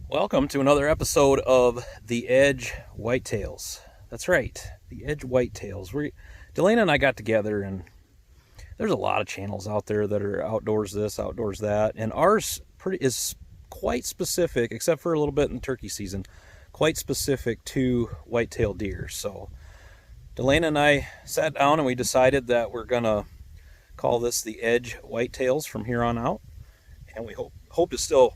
Welcome to another episode of the EDJ Whitetails. That's right, the EDJ Whitetails. Delana and I got together, and there's a lot of channels out there that are outdoors this, outdoors that, and ours is quite specific, except for a little bit in the turkey season, quite specific to whitetail deer. So Delana and I sat down and we decided that we're gonna call this the EDJ Whitetails from here on out, and we hope to still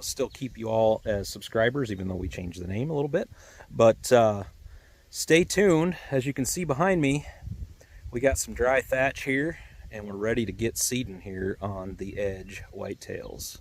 still keep you all as subscribers, even though we changed the name a little bit. But stay tuned. As you can see behind me, we got some dry thatch here, and we're ready to get seeding here on the EDJ Whitetails.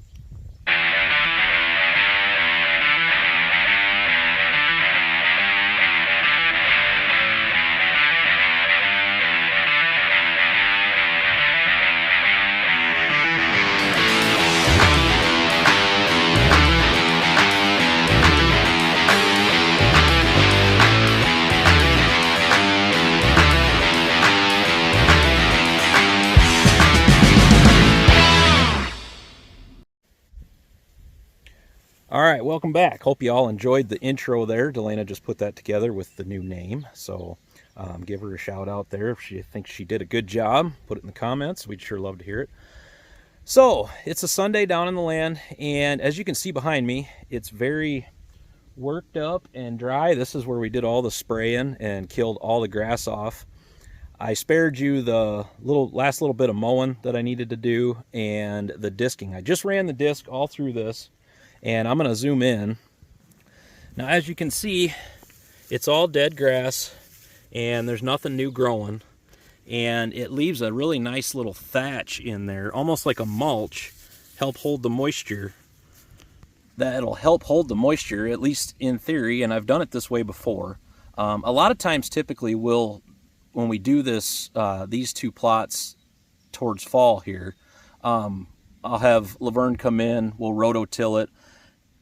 All right, welcome back. Hope you all enjoyed the intro there. Delana just put that together with the new name, so give her a shout out there if she thinks she did a good job. Put it in the comments. We'd sure love to hear it. So it's a Sunday down in the land, and as you can see behind me, it's very worked up and dry. This is where we did all the spraying and killed all the grass off. I spared you the last little bit of mowing that I needed to do and the disking. I just ran the disc all through this, and I'm going to zoom in. Now, as you can see, it's all dead grass and there's nothing new growing, and it leaves a really nice little thatch in there, almost like a mulch, help hold the moisture. That'll help hold the moisture, at least in theory, and I've done it this way before. A lot of times, typically, when we do this, these two plots towards fall here, I'll have Laverne come in, we'll rototill it.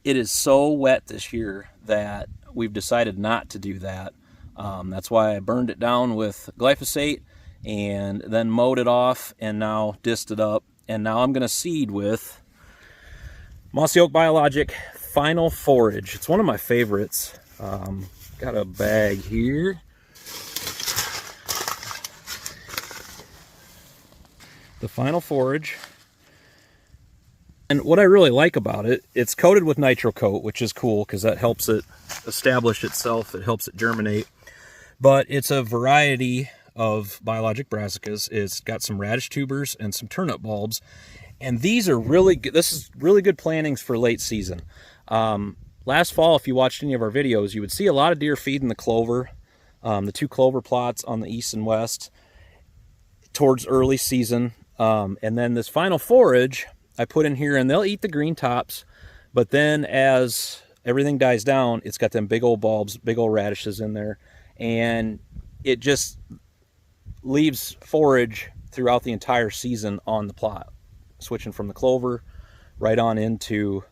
It is so wet this year that we've decided not to do that. That's why I burned it down with glyphosate and then mowed it off and now disced it up. And now I'm going to seed with Mossy Oak Biologic Final Forage. It's one of my favorites. Got a bag here. The Final Forage. And what I really like about it, it's coated with nitro coat, which is cool because that helps it establish itself. It helps it germinate. But it's a variety of biologic brassicas. It's got some radish tubers and some turnip bulbs. And these are really good. This is really good plantings for late season. Last fall, if you watched any of our videos, you would see a lot of deer feeding the clover, the two clover plots on the east and west towards early season. And then this Final Forage I put in here, and they'll eat the green tops, but then as everything dies down, it's got them big old bulbs, big old radishes in there, and it just leaves forage throughout the entire season on the plot, switching from the clover right on into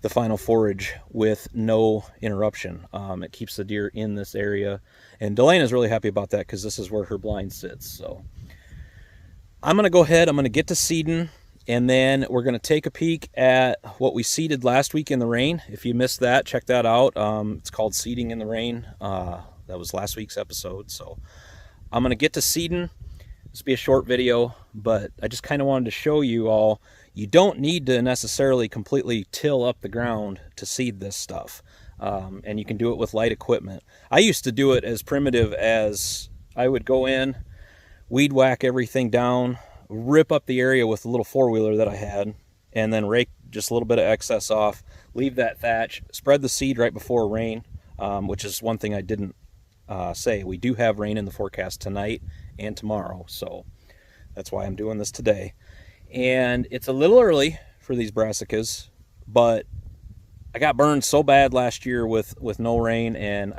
the Final Forage with no interruption. It keeps the deer in this area, and Delana's really happy about that because this is where her blind sits. So I'm going to go ahead, I'm going to get to seeding, and then we're going to take a peek at what we seeded last week in the rain. If you missed that, check that out. It's called Seeding in the Rain. That was last week's episode. So I'm going to get to seeding. This will be a short video, but I just kind of wanted to show you all, you don't need to necessarily completely till up the ground to seed this stuff. And you can do it with light equipment. I used to do it as primitive as I would go in, weed whack everything down, rip up the area with a little four-wheeler that I had, and then rake just a little bit of excess off, leave that thatch, spread the seed right before rain, which is one thing I didn't say. We do have rain in the forecast tonight and tomorrow, so that's why I'm doing this today. And it's a little early for these brassicas, but I got burned so bad last year with no rain, and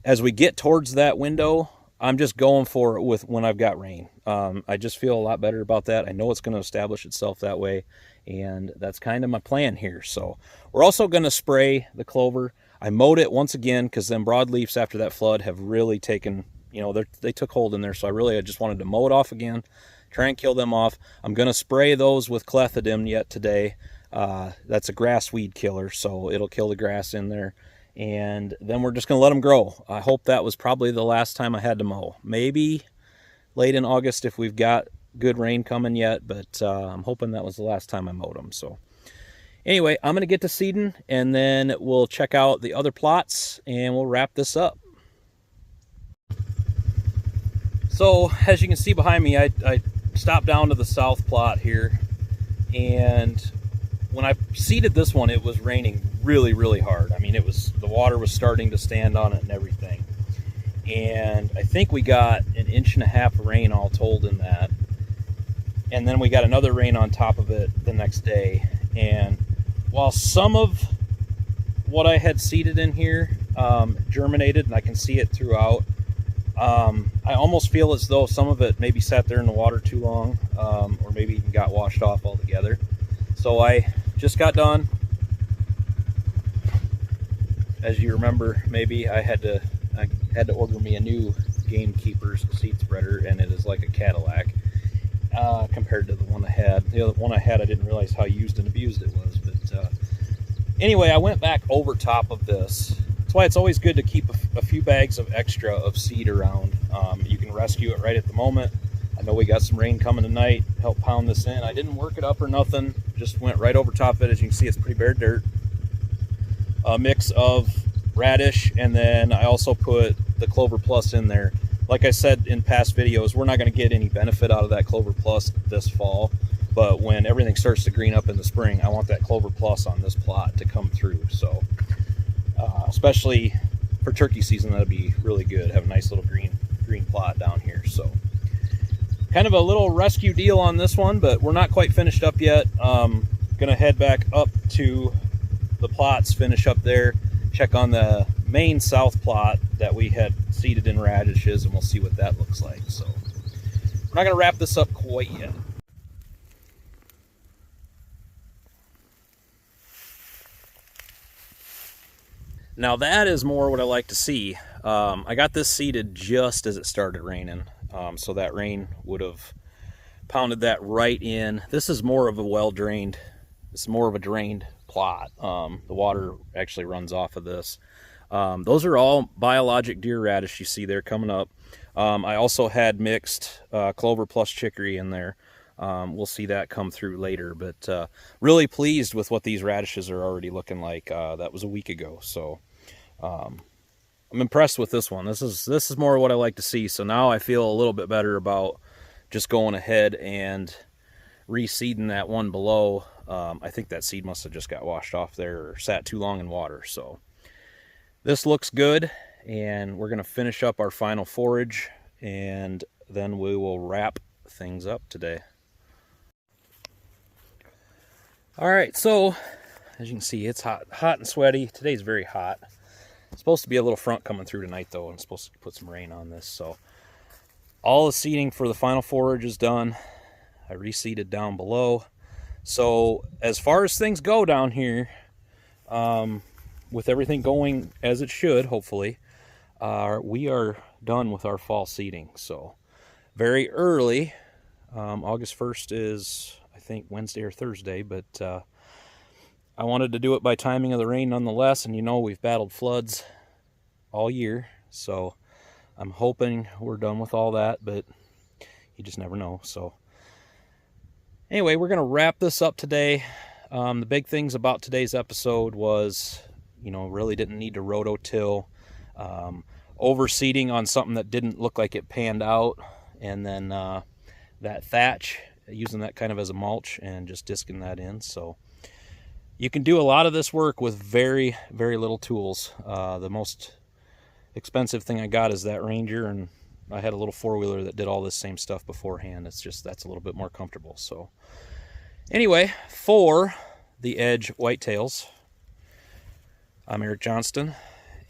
as we get towards that window, I'm just going for it with when I've got rain. I just feel a lot better about that. I know it's going to establish itself that way, and that's kind of my plan here. So we're also going to spray the clover. I mowed it once again because them broadleafs after that flood have really taken, they took hold in there. So I just wanted to mow it off again, try and kill them off. I'm going to spray those with clethodim yet today. That's a grass weed killer, so it'll kill the grass in there. And then we're just going to let them grow. I hope that was probably the last time I had to mow. Maybe late in August if we've got good rain coming yet, but I'm hoping that was the last time I mowed them. So anyway, I'm going to get to seeding, and then we'll check out the other plots, and we'll wrap this up. So as you can see behind me, I stopped down to the south plot here, and when I seeded this one, it was raining really, really hard. I mean, the water was starting to stand on it and everything. And I think we got an 1.5 inches of rain all told in that. And then we got another rain on top of it the next day. And while some of what I had seeded in here germinated, and I can see it throughout, I almost feel as though some of it maybe sat there in the water too long, or maybe even got washed off altogether. So I just got done. As you remember, maybe I had to order me a new Gamekeeper's seed spreader, and it is like a Cadillac compared to the one I had. The other one I had, I didn't realize how used and abused it was. But anyway, I went back over top of this. That's why it's always good to keep a few bags of extra of seed around. You can rescue it right at the moment. I know we got some rain coming tonight. Help pound this in. I didn't work it up or nothing. Just went right over top of it. As you can see, it's pretty bare dirt. A mix of radish, and then I also put the Clover Plus in there. Like I said in past videos, we're not going to get any benefit out of that Clover Plus this fall, but when everything starts to green up in the spring, I want that Clover Plus on this plot to come through. So especially for turkey season, that'd be really good. Have a nice little green plot down here. So kind of a little rescue deal on this one, but we're not quite finished up yet. Gonna head back up to the plots, finish up there, check on the main south plot that we had seeded in radishes, and we'll see what that looks like. So we're not gonna wrap this up quite yet. Now that is more what I like to see. I got this seeded just as it started raining, so that rain would have pounded that right in. This is more of a well-drained, it's more of a drained plot. The water actually runs off of this. Those are all biologic deer radish you see there coming up. I also had mixed Clover Plus chicory in there. We'll see that come through later, but really pleased with what these radishes are already looking like. That was a week ago, so I'm impressed with this one. This is more what I like to see. So now I feel a little bit better about just going ahead and reseeding that one below. I think that seed must have just got washed off there or sat too long in water. So this looks good, and we're going to finish up our final forage, and then we will wrap things up today. All right, so as you can see, it's hot and sweaty. Today's very hot. It's supposed to be a little front coming through tonight, though, and it's supposed to put some rain on this. So all the seeding for the final forage is done. I reseeded down below. So as far as things go down here, with everything going as it should, hopefully, we are done with our fall seeding. So very early. August 1st is, I think, Wednesday or Thursday, but I wanted to do it by timing of the rain nonetheless, and you know we've battled floods all year, so I'm hoping we're done with all that, but you just never know. So anyway, we're going to wrap this up today. The big things about today's episode was, you know, really didn't need to rototill, overseeding on something that didn't look like it panned out, and then that thatch, using that kind of as a mulch and just disking that in. So you can do a lot of this work with very, very little tools. The most expensive thing I got is that Ranger, and I had a little four-wheeler that did all this same stuff beforehand. It's just, that's a little bit more comfortable. So anyway, for the EDJ Whitetails, I'm Eric Johnston,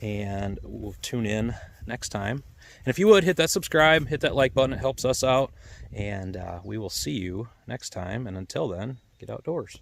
and we'll tune in next time. And if you would, hit that subscribe, hit that like button. It helps us out. And we will see you next time. And until then, get outdoors.